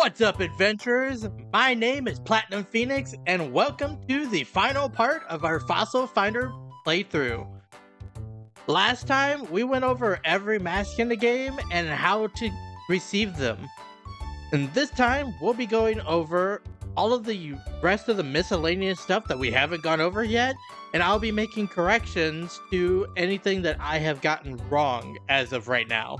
What's up, adventurers? My name is Platinum Phoenix, and welcome to the final part of our Fossil Finder playthrough. Last time, we went over every mask in the game and how to receive them. And this time, we'll be going over all of the rest of the miscellaneous stuff that we haven't gone over yet, and I'll be making corrections to anything that I have gotten wrong as of right now.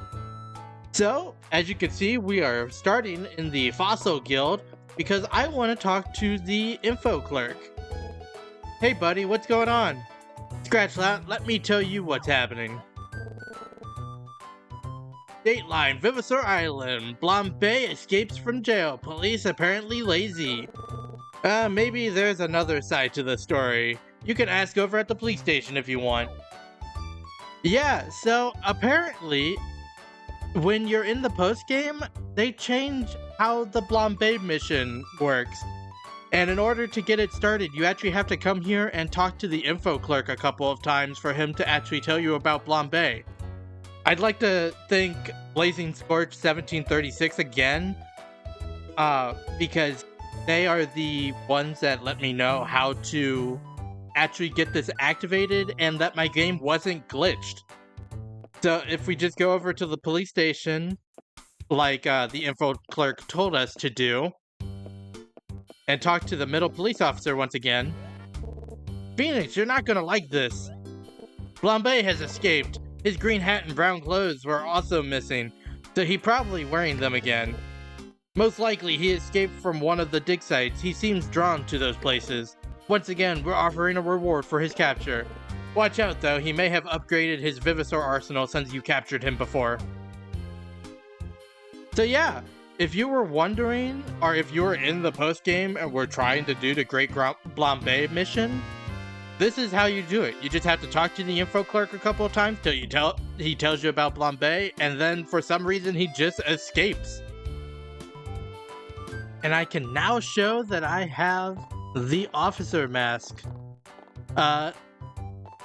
So, as you can see, we are starting in the Fossil Guild because I want to talk to the info clerk. Hey buddy, what's going on? Scratch that, let me tell you what's happening. Dateline, Vivosaur Island. Blombe escapes from jail. Police apparently lazy. Maybe there's another side to the story. You can ask over at the police station if you want. Yeah, so apparently, when you're in the post-game, they change how the Blombe mission works. And in order to get it started, you actually have to come here and talk to the info clerk a couple of times for him to actually tell you about Blombe. I'd like to thank Blazing Scorch 1736 again, because they are the ones that let me know how to actually get this activated and that my game wasn't glitched. So if we just go over to the police station, like the info clerk told us to do, and talk to the middle police officer once again. Phoenix, you're not gonna like this. Blombe has escaped. His green hat and brown clothes were also missing, so he's probably wearing them again. Most likely he escaped from one of the dig sites. He seems drawn to those places. Once again, we're offering a reward for his capture. Watch out though, he may have upgraded his Vivosaur arsenal since you captured him before. So yeah, if you were wondering, or if you were in the post-game and were trying to do the Great Blombe mission, this is how you do it. You just have to talk to the info clerk a couple of times till he tells you about Blombe, and then for some reason he just escapes. And I can now show that I have the officer mask.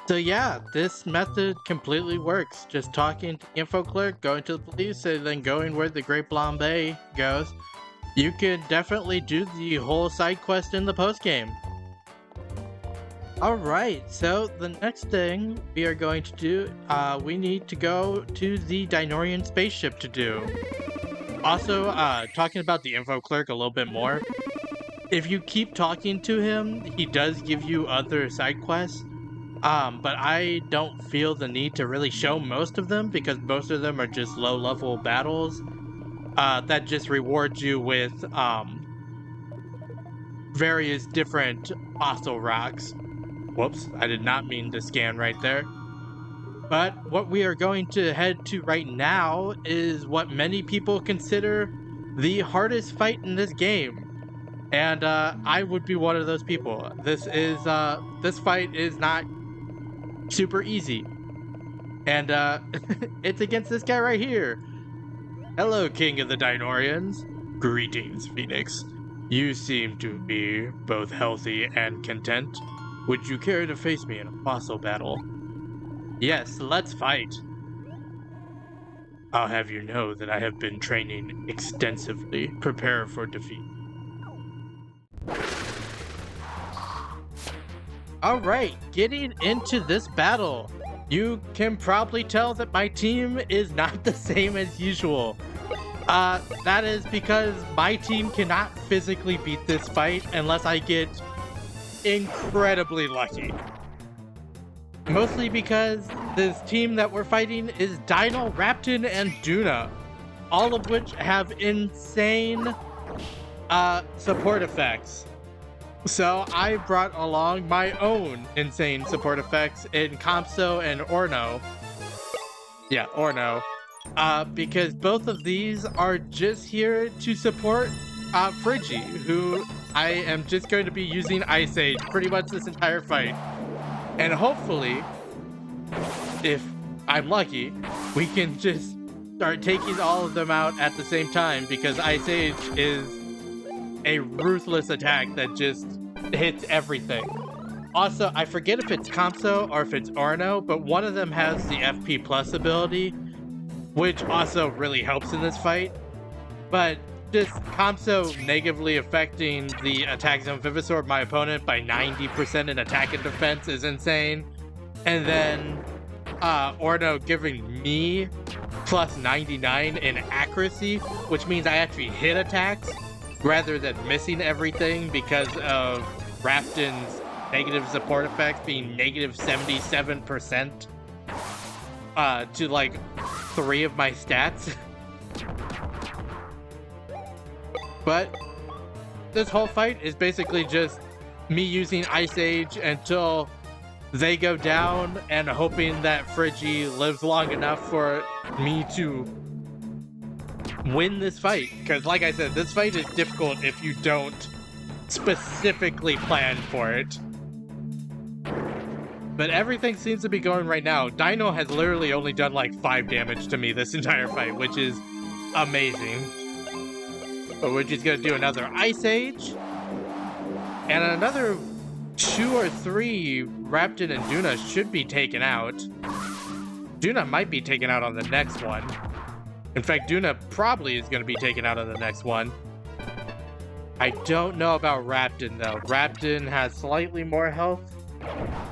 So yeah, this method completely works. Just talking to the info clerk, going to the police, and then going where the Great Blombe goes. You can definitely do the whole side quest in the post game. Alright, so the next thing we are going to do, we need to go to the Dinorian spaceship to do. Also, talking about the info clerk a little bit more. If you keep talking to him, he does give you other side quests. But I don't feel the need to really show most of them because most of them are just low-level battles that just reward you with various different fossil rocks. Whoops, I did not mean to scan right there. But what we are going to head to right now is what many people consider the hardest fight in this game. And I would be one of those people. This fight is not super easy. And it's against this guy right here. Hello, King of the Dinorians. Greetings, Phoenix. You seem to be both healthy and content. Would you care to face me in a fossil battle? Yes, let's fight. I'll have you know that I have been training extensively. Prepare for defeat. Alright, getting into this battle. You can probably tell that my team is not the same as usual. That is because my team cannot physically beat this fight unless I get incredibly lucky. Mostly because this team that we're fighting is Dino, Raptin, and Duna, all of which have insane support effects. So I brought along my own insane support effects in Compso and Orno. Yeah, Orno. Because both of these are just here to support Friggy, who I am just going to be using Ice Age pretty much this entire fight. And hopefully, if I'm lucky, we can just start taking all of them out at the same time because Ice Age is a ruthless attack that just hits everything. Also, I forget if it's Compso or if it's Orno, but one of them has the FP Plus ability, which also really helps in this fight. But just Kamso negatively affecting the attack zone Vivosaur of my opponent by 90% in attack and defense is insane. And then Orno giving me plus 99 in accuracy, which means I actually hit attacks rather than missing everything because of Rafton's negative support effects being negative 77% to like 3 of my stats. But this whole fight is basically just me using Ice Age until they go down and hoping that Friggy lives long enough for me to win this fight. Because like I said, this fight is difficult if you don't specifically plan for it. But everything seems to be going right now. Dino has literally only done like 5 damage to me this entire fight, which is amazing. But we're just gonna do another Ice Age. And another 2 or 3 Raptor and Duna should be taken out. Duna might be taken out on the next one. In fact, Duna probably is going to be taken out on the next one. I don't know about Raptor though. Raptor has slightly more health.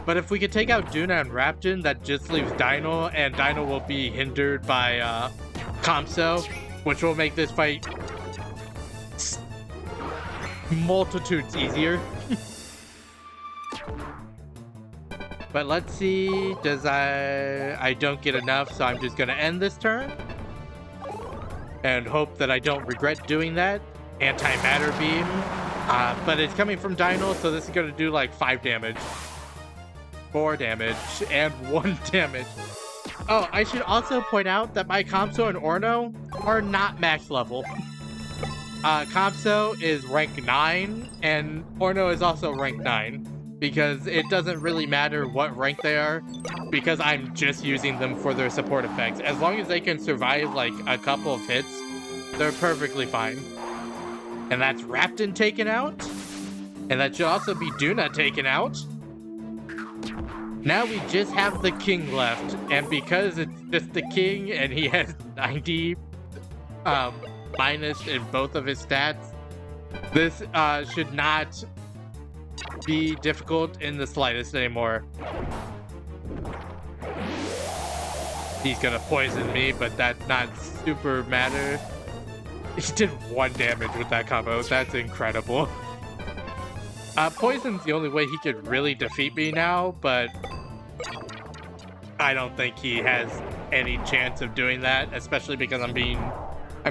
But if we could take out Duna and Raptor, that just leaves Dino, and Dino will be hindered by Kamso, which will make this fight multitudes easier. But let's see, I don't get enough, so I'm just gonna end this turn and hope that I don't regret doing that. Antimatter beam, but it's coming from Dino, so this is gonna do like 5 damage, 4 damage, and 1 damage. Oh, I should also point out that my Kamso and Orno are not max level. Kamso is rank 9, and Orno is also rank 9, because it doesn't really matter what rank they are, because I'm just using them for their support effects. As long as they can survive like a couple of hits, they're perfectly fine. And that's Raptor taken out, and that should also be Duna taken out. Now we just have the King left, and because it's just the King and he has 90 minus in both of his stats, this should not be difficult in the slightest anymore. He's gonna poison me, but that's not super matter. He did 1 damage with that combo. That's incredible. Poison's the only way he could really defeat me now, but I don't think he has any chance of doing that, especially because I'm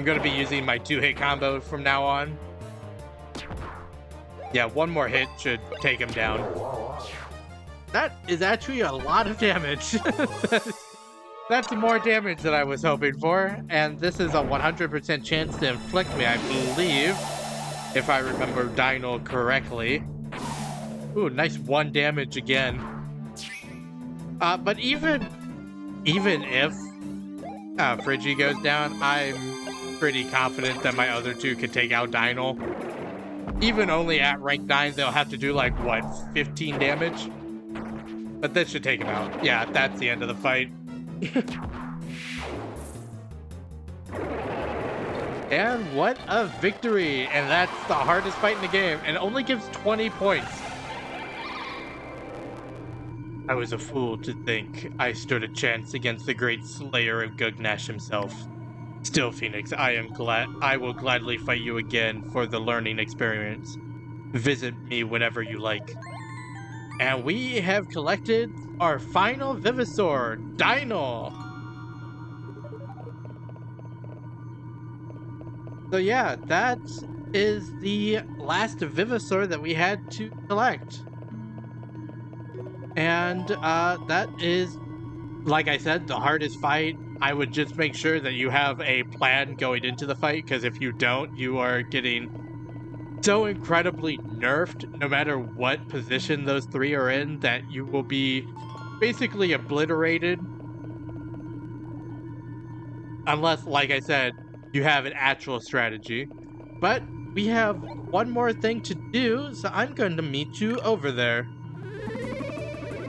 gonna be using my 2-hit combo from now on. Yeah, 1 more hit should take him down. That is actually a lot of damage. That's more damage than I was hoping for, and this is a 100% chance to inflict me, I believe, if I remember Dino correctly. Ooh, nice 1 damage again. But even if Friggy goes down, I'm pretty confident that my other 2 could take out Dino. Even only at rank 9, they'll have to do like, what, 15 damage? But this should take him out. Yeah, that's the end of the fight. And what a victory! And that's the hardest fight in the game, and only gives 20 points. I was a fool to think I stood a chance against the great slayer of Gugnash himself. Still, Phoenix, I will gladly fight you again for the learning experience. Visit me whenever you like. And we have collected our final Vivosaur, Dino! So yeah, that is the last Vivosaur that we had to collect. And that is, like I said, the hardest fight. I would just make sure that you have a plan going into the fight, because if you don't, you are getting so incredibly nerfed, no matter what position those 3 are in, that you will be basically obliterated. Unless, like I said, you have an actual strategy. But we have one more thing to do, so I'm going to meet you over there.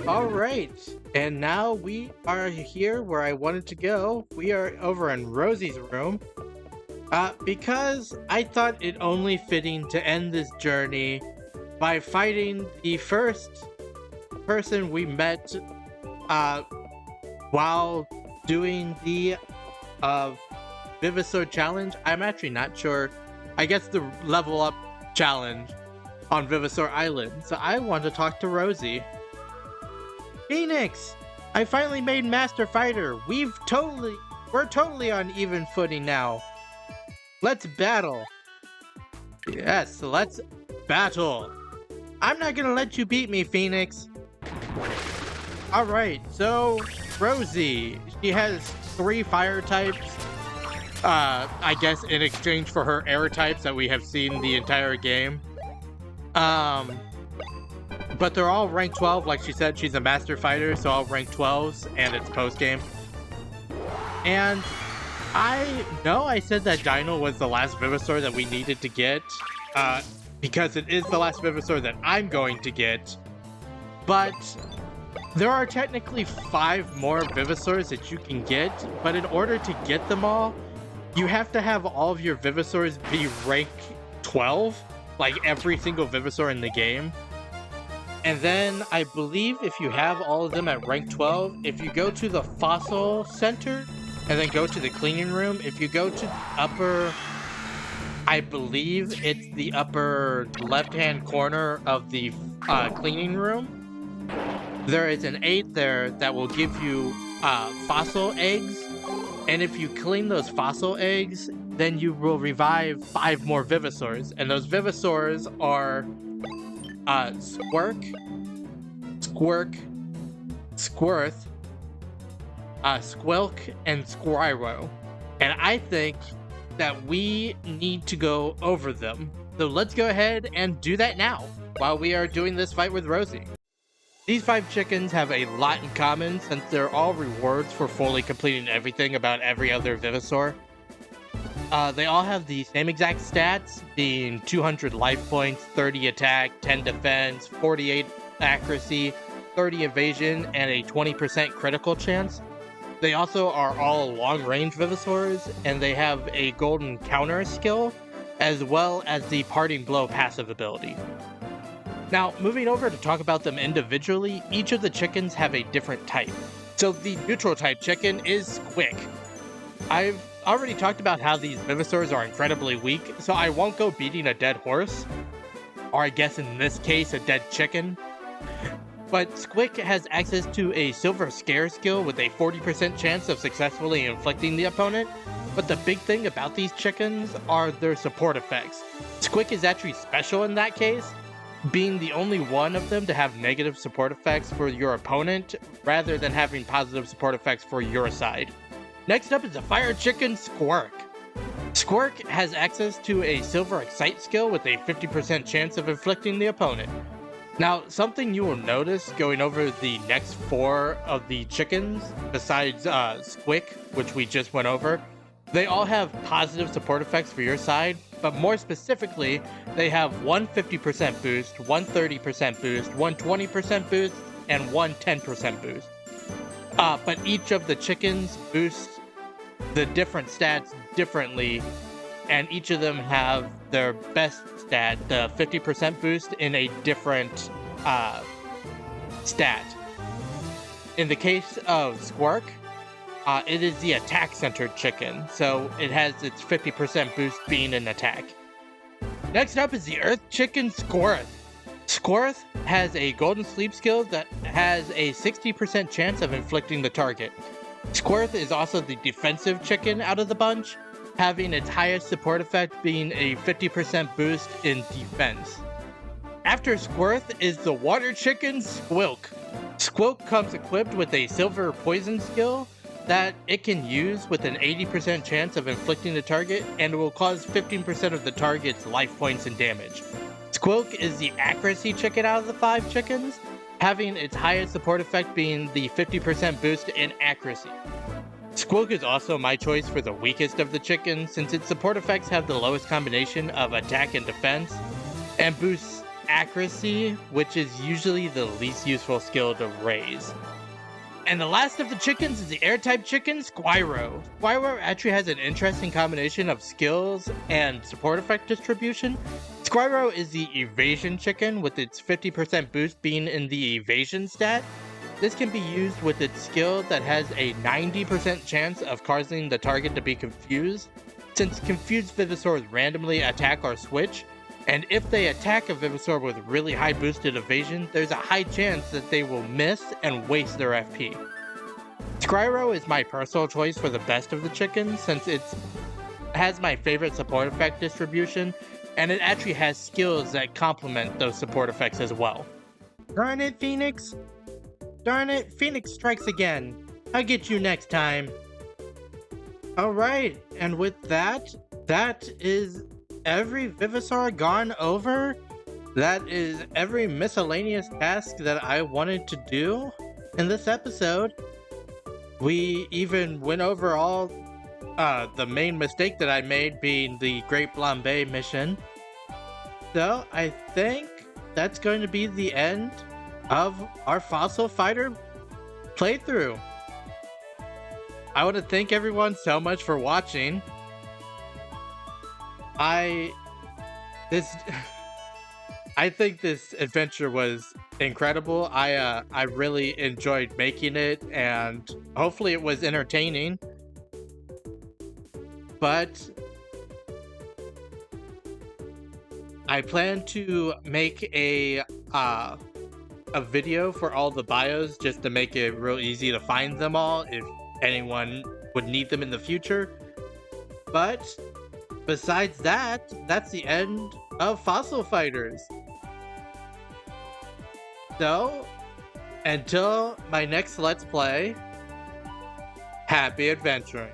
Alright, and now we are here where I wanted to go. We are over in Rosie's room. Because I thought it only fitting to end this journey by fighting the first person we met uh, while doing the Vivosaur challenge. I'm actually not sure. I guess the level up challenge on Vivosaur Island. So I want to talk to Rosie. Phoenix! I finally made Master Fighter. We're totally on even footing now. Let's battle. Yes, let's battle. I'm not gonna let you beat me, Phoenix. Alright, so Rosie, she has 3 fire types. I guess in exchange for her air types that we have seen the entire game. But they're all rank 12, like she said, she's a master fighter, so all rank 12s, and it's post-game. And I know I said that Dino was the last Vivosaur that we needed to get, because it is the last Vivosaur that I'm going to get, but there are technically 5 more Vivosaurs that you can get, but in order to get them all, you have to have all of your Vivosaurs be rank 12, like every single Vivosaur in the game. And then I believe if you have all of them at rank 12, if you go to the Fossil Center and then go to the cleaning room, if you go to the upper, I believe it's the upper left-hand corner of the cleaning room, there is an 8 there that will give you fossil eggs. And if you clean those fossil eggs, then you will revive 5 more Vivosaurs. And those Vivosaurs are Squirk, Squirth, Squilk, and Squirro. And I think that we need to go over them. So let's go ahead and do that now, while we are doing this fight with Rosie. These 5 chickens have a lot in common since they're all rewards for fully completing everything about every other Vivosaur. They all have the same exact stats, being 200 life points, 30 attack, 10 defense, 48 accuracy, 30 evasion, and a 20% critical chance. They also are all long-range Vivosaurs, and they have a golden counter skill, as well as the parting blow passive ability. Now, moving over to talk about them individually, each of the chickens have a different type. So the neutral type chicken is Squick. I've already talked about how these Vivosaurs are incredibly weak, so I won't go beating a dead horse, or I guess in this case, a dead chicken. But Squick has access to a Silver Scare skill with a 40% chance of successfully inflicting the opponent, but the big thing about these chickens are their support effects. Squick is actually special in that case, being the only one of them to have negative support effects for your opponent, rather than having positive support effects for your side. Next up is the Fire Chicken Squirk. Squirk has access to a Silver Excite skill with a 50% chance of inflicting the opponent. Now, something you will notice going over the next 4 of the chickens, besides Squick, which we just went over, they all have positive support effects for your side, but more specifically, they have one 50% boost, one 30% boost, one 20% boost, and one 10% boost. But each of the chickens boosts the different stats differently, and each of them have their best stat, the 50% boost, in a different stat. In the case of Squirk, it is the attack-centered chicken, so it has its 50% boost being an attack. Next up is the Earth Chicken Squirth. Squirth has a Golden Sleep skill that has a 60% chance of inflicting the target. Squirth is also the defensive chicken out of the bunch, having its highest support effect being a 50% boost in defense. After Squirth is the Water Chicken Squilk. Squilk comes equipped with a Silver Poison skill that it can use with an 80% chance of inflicting the target, and will cause 15% of the target's life points and damage. Squilk is the accuracy chicken out of the 5 chickens, having its highest support effect being the 50% boost in accuracy. Squilk is also my choice for the weakest of the chickens, since its support effects have the lowest combination of attack and defense, and boosts accuracy, which is usually the least useful skill to raise. And the last of the chickens is the air-type chicken, Squirrow. Squirrow actually has an interesting combination of skills and support effect distribution. Squirrow is the evasion chicken, with its 50% boost being in the evasion stat. This can be used with its skill that has a 90% chance of causing the target to be confused, since confused Vivosaurs randomly attack or switch, and if they attack a Vivosaur with really high boosted evasion, there's a high chance that they will miss and waste their FP. Squirrow is my personal choice for the best of the chickens, since it has my favorite support effect distribution, and it actually has skills that complement those support effects as well. Darn it, Phoenix! Darn it, Phoenix strikes again. I'll get you next time. Alright, and with that is every Vivosaur gone over. That is every miscellaneous task that I wanted to do in this episode. We even went over all the main mistake that I made being the Great Blambe mission. So I think that's going to be the end of our Fossil Fighter playthrough. I want to thank everyone so much for watching. I think this adventure was incredible. I really enjoyed making it, and hopefully it was entertaining. But I plan to make a video for all the bios just to make it real easy to find them all if anyone would need them in the future. But besides that, that's the end of Fossil Fighters. So, until my next Let's Play, happy adventuring.